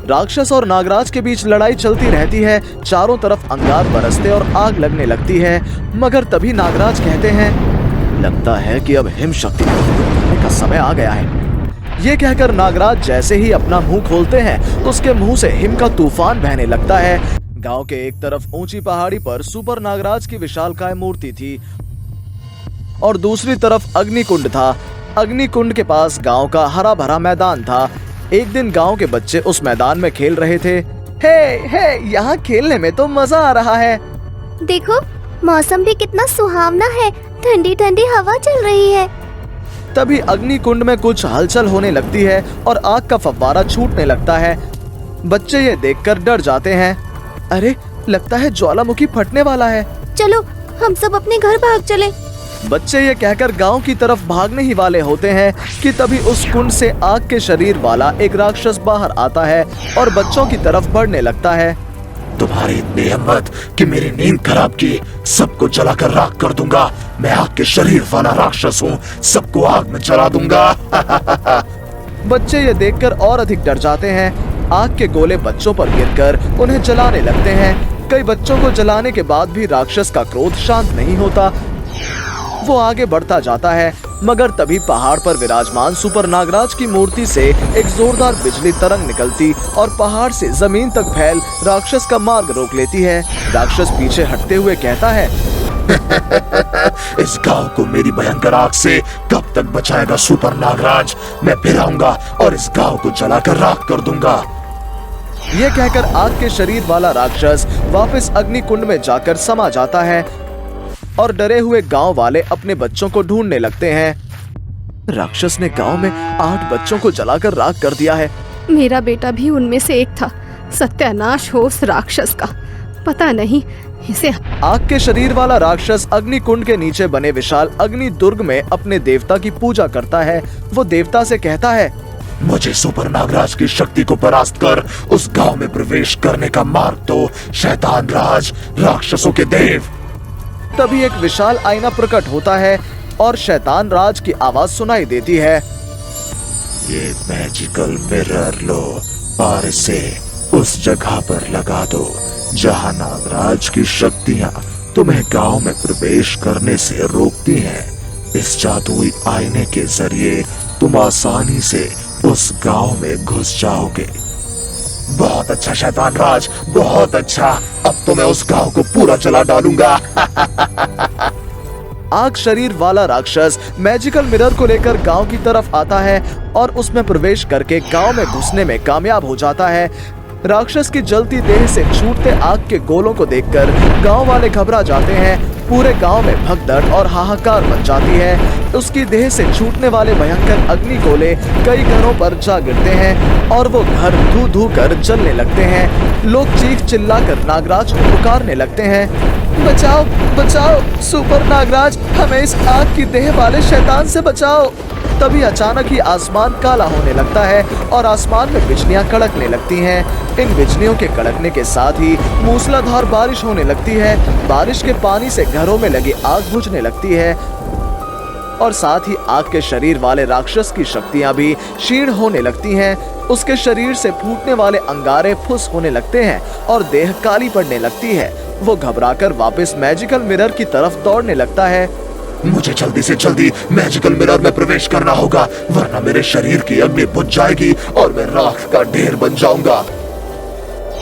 राक्षस और नागराज के बीच लड़ाई चलती रहती है। चारों तरफ अंगार बरसते और आग लगने लगती है। मगर तभी नागराज कहते हैं, लगता है कि अब हिम शक्ति को का समय आ गया है। ये कहकर नागराज जैसे ही अपना मुंह खोलते हैं तो उसके मुंह से हिम का तूफान बहने लगता है। गांव के एक तरफ ऊंची पहाड़ी पर सुपर नागराज की विशालकाय मूर्ति थी और दूसरी तरफ अग्निकुंड था। अग्निकुंड के पास गांव का हरा भरा मैदान था। एक दिन गांव के बच्चे उस मैदान में खेल रहे थे। हे, यहाँ खेलने में तो मजा आ रहा है। देखो, मौसम भी कितना सुहावना है, ठंडी ठंडी हवा चल रही है। तभी अग्निकुंड में कुछ हलचल होने लगती है और आग का फव्वारा छूटने लगता है। बच्चे ये देखकर डर जाते हैं। अरे, लगता है ज्वालामुखी फटने वाला है। चलो, हम सब अपने घर भाग चले। बच्चे ये कहकर गांव की तरफ भागने ही वाले होते हैं कि तभी उस कुंड से आग के शरीर वाला एक राक्षस बाहर आता है और बच्चों की तरफ बढ़ने लगता है। तुम्हारी इतनी हिम्मत कि मेरी नींद खराब की, सबको जलाकर राख कर दूंगा। मैं आग के शरीर वाला राक्षस हूँ, सबको आग में जला दूंगा। बच्चे ये देखकर और अधिक डर जाते हैं। आग के गोले बच्चों पर गिरकर उन्हें जलाने लगते हैं। कई बच्चों को जलाने के बाद भी राक्षस का क्रोध शांत नहीं होता। वो आगे बढ़ता जाता है, मगर तभी पहाड़ पर विराजमान सुपर नागराज की मूर्ति से एक जोरदार बिजली तरंग निकलती और पहाड़ से जमीन तक फैल राक्षस का मार्ग रोक लेती है। राक्षस पीछे हटते हुए कहता है, इस गांव को मेरी भयंकर आग से कब तक बचाएगा सुपर नागराज? मैं फिर आऊंगा और इस गांव को जलाकर राख कर दूंगा। ये कहकर आग के शरीर वाला राक्षस वापस अग्निकुंड में जाकर समा जाता है और डरे हुए गांव वाले अपने बच्चों को ढूंढने लगते हैं। राक्षस ने गांव में 8 बच्चों को जलाकर राख कर दिया है। मेरा बेटा भी उनमें से एक था। सत्यानाश हो उस राक्षस का, पता नहीं इसे। आग के शरीर वाला राक्षस अग्निकुंड के नीचे बने विशाल अग्नि दुर्ग में अपने देवता की पूजा करता है। वो देवता से कहता है, मुझे सुपर नागराज की शक्ति को परास्त कर उस गांव में प्रवेश करने का मार्ग दो, शैतान राज, राक्षसों के देव। तभी एक विशाल आईना प्रकट होता है और शैतान राज की आवाज सुनाई देती है, ये मैजिकल मिरर लो और इसे उस जगह पर लगा दो जहां नागराज की शक्तियां तुम्हें गांव में प्रवेश करने से रोकती हैं। इस जादुई आईने के जरिए तुम आसानी से उस गांव में घुस जाओगे। बहुत अच्छा शैतान राज, बहुत अच्छा। अब तो मैं उस गांव को पूरा जला डालूंगा। आग शरीर वाला राक्षस मैजिकल मिरर को लेकर गांव की तरफ आता है और उसमें प्रवेश करके गांव में घुसने में कामयाब हो जाता है। राक्षस की जलती देह से छूटते आग के गोलों को देखकर गांव वाले घबरा जाते हैं। पूरे गांव में भगदड़ और हाहाकार मच जाती है। उसकी देह से छूटने वाले भयंकर अग्नि गोले कई घरों पर जा गिरते हैं और वो घर धू धू कर जलने लगते हैं। लोग चीख चिल्लाकर नागराज को पुकारने लगते हैं, बचाओ बचाओ सुपर नागराज, हमें इस आग की देह वाले शैतान से बचाओ। तभी अचानक ही आसमान काला होने लगता है और आसमान में बिजलियां कड़कने लगती हैं। इन बिजलियों के कड़कने के साथ ही मूसलाधार बारिश होने लगती है। बारिश के पानी से घरों में लगी आग बुझने लगती है और साथ ही आग के शरीर वाले राक्षस की शक्तियां भी क्षीण होने लगती हैं। उसके शरीर से फूटने वाले अंगारे फुस होने लगते हैं और देह काली पड़ने लगती है। वो घबराकर वापस मैजिकल मिरर की तरफ दौड़ने लगता है। मुझे जल्दी से जल्दी मैजिकल मिरर में प्रवेश करना होगा, वरना मेरे शरीर की अग्नि बुझ जाएगी और मैं राख का ढेर बन जाऊंगा।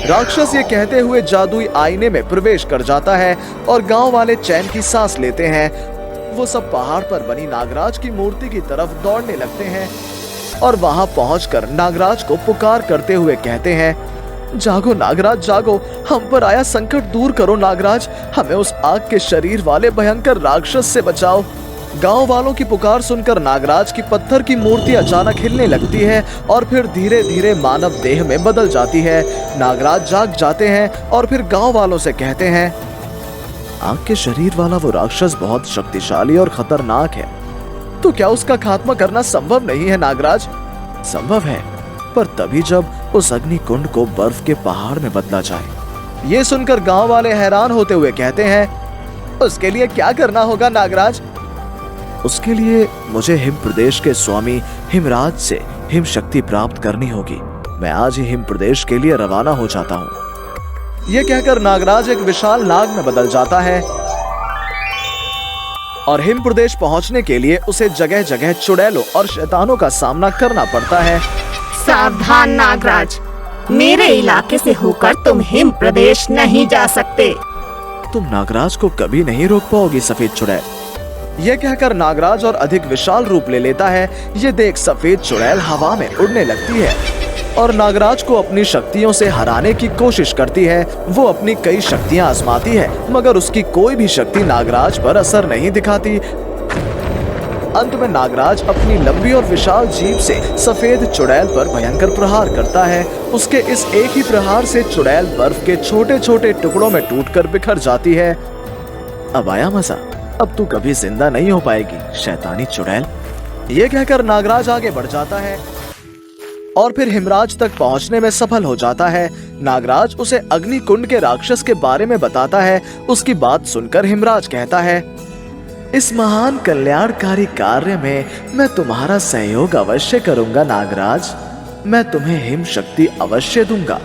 राक्षस ये कहते हुए जादुई आईने में प्रवेश कर जाता है और गांव वाले चैन की सांस लेते हैं। वो सब पहाड़ पर बनी नागराज की मूर्ति की तरफ दौड़ने लगते हैं और वहां पहुंचकर नागराज को पुकार करते हुए कहते हैं, जागो नागराज जागो, हम पर आया संकट दूर करो नागराज, हमें उस आग के शरीर वाले भयंकर राक्षस से बचाओ। गांव वालों की पुकार सुनकर नागराज की पत्थर की मूर्ति अचानक हिलने लगती है और फिर धीरे धीरे मानव देह में बदल जाती है। नागराज जाग जाते हैं और फिर गांव वालों से कहते हैं, आग के शरीर वाला वो राक्षस बहुत शक्तिशाली और खतरनाक है, तो क्या उसका खात्मा करना संभव नहीं है नागराज? संभव है, पर तभी जब उस अग्नि कुंड को बर्फ के पहाड़ में बदला जाए। ये सुनकर गांव वाले हैरान होते हुए कहते हैं, उसके लिए क्या करना होगा नागराज? उसके लिए मुझे हिम प्रदेश के स्वामी हिमराज से हिम शक्ति प्राप्त करनी होगी। मैं आज ही हिम प्रदेश के लिए रवाना हो जाता हूँ। ये कहकर नागराज एक विशाल नाग में बदल जाता है और हिम प्रदेश पहुंचने के लिए उसे जगह जगह चुड़ैलों और शैतानों का सामना करना पड़ता है। सावधान नागराज, मेरे इलाके से होकर तुम हिम प्रदेश नहीं जा सकते। तुम नागराज को कभी नहीं रोक पाओगी सफेद चुड़ैल। यह कहकर नागराज और अधिक विशाल रूप ले लेता है। ये देख सफेद चुड़ैल हवा में उड़ने लगती है और नागराज को अपनी शक्तियों से हराने की कोशिश करती है। वो अपनी कई शक्तियां आजमाती है मगर उसकी कोई भी शक्ति नागराज पर असर नहीं दिखाती। अंत में नागराज अपनी लंबी और विशाल जीभ से सफेद चुड़ैल पर भयंकर प्रहार करता है। उसके इस एक ही प्रहार से चुड़ैल बर्फ के छोटे छोटे टुकड़ों में टूटकर बिखर जाती है। अब आया मजा, अब तू कभी जिंदा नहीं हो पाएगी शैतानी चुड़ैल। ये कहकर नागराज आगे बढ़ जाता है और फिर हिमराज तक पहुंचने में सफल हो जाता है। नागराज उसे अग्निकुंड के राक्षस के बारे में बताता है। उसकी बात सुनकर हिमराज कहता है, इस महान कल्याणकारी कार्य में मैं तुम्हारा सहयोग अवश्य करूंगा नागराज। मैं तुम्हें हिम शक्ति अवश्य दूंगा।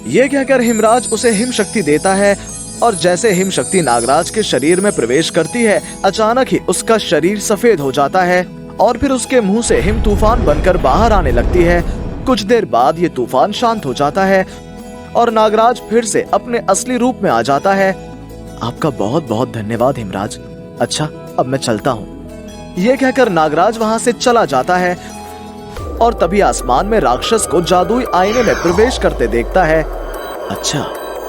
ये कहकर हिमराज उसे हिम शक्ति देता है और जैसे हिम शक्ति नागराज के शरीर में प्रवेश करती है, अचानक ही उसका शरीर सफेद हो जाता है और फिर उसके मुंह से हिम तूफान बनकर बाहर आने लगती है। कुछ देर बाद ये तूफान शांत हो जाता है और नागराज फिर से अपने असली रूप में आ जाता है। आपका बहुत बहुत धन्यवाद हिमराज। अच्छा, अब मैं चलता हूँ। ये कहकर नागराज वहाँ से चला जाता है और तभी आसमान में राक्षस को जादुई आईने में प्रवेश करते देखता है। अच्छा,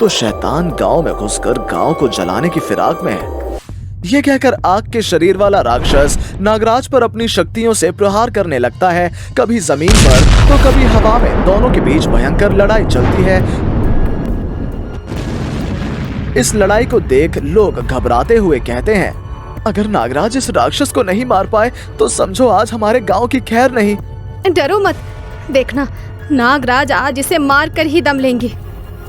तो शैतान गांव में घुसकर गांव को जलाने की फिराक में है। ये कहकर आग के शरीर वाला राक्षस नागराज पर अपनी शक्तियों से प्रहार करने लगता है। कभी जमीन पर तो कभी हवा में, दोनों के बीच भयंकर लड़ाई चलती है। इस लड़ाई को देख लोग घबराते हुए कहते हैं, अगर नागराज इस राक्षस को नहीं मार पाए तो समझो आज हमारे गांव की खैर नहीं। डरो मत, देखना नागराज आज इसे मार कर ही दम लेंगे।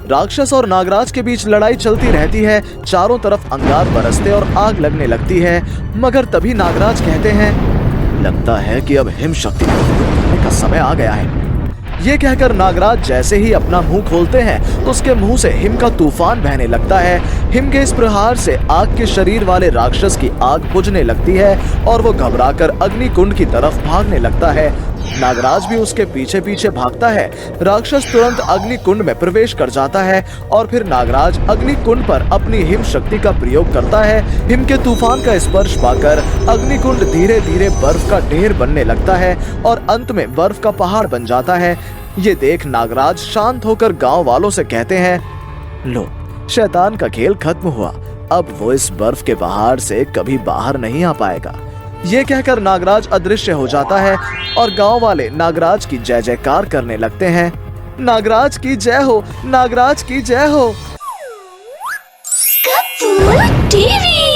राक्षस और नागराज के बीच लड़ाई चलती रहती है। चारों तरफ अंगार बरसते और आग लगने लगती है मगर तभी नागराज कहते हैं, लगता है कि अब हिम शक्ति करने का समय आ गया है। ये कहकर नागराज जैसे ही अपना मुंह खोलते हैं तो उसके मुंह से हिम का तूफान बहने लगता है। हिम के इस प्रहार से आग के शरीर वाले राक्षस की आग बुझने लगती है और वो घबराकर अग्निकुंड की तरफ भागने लगता है। नागराज भी उसके पीछे पीछे भागता है। राक्षस तुरंत अग्निकुंड में प्रवेश कर जाता है और फिर नागराज अग्निकुंड पर अपनी हिम शक्ति का प्रयोग करता है। हिम के तूफान का स्पर्श पाकर अग्निकुंड धीरे धीरे बर्फ का ढेर बनने लगता है और अंत में बर्फ का पहाड़ बन जाता है। ये देख नागराज शांत होकर गांव वालों से कहते हैं, लो, शैतान का खेल खत्म हुआ। अब वो इस बर्फ के पहाड़ से कभी बाहर नहीं आ पाएगा। ये कहकर नागराज अदृश्य हो जाता है और गांव वाले नागराज की जय जयकार करने लगते हैं। नागराज की जय हो, नागराज की जय हो। कपूर टीवी।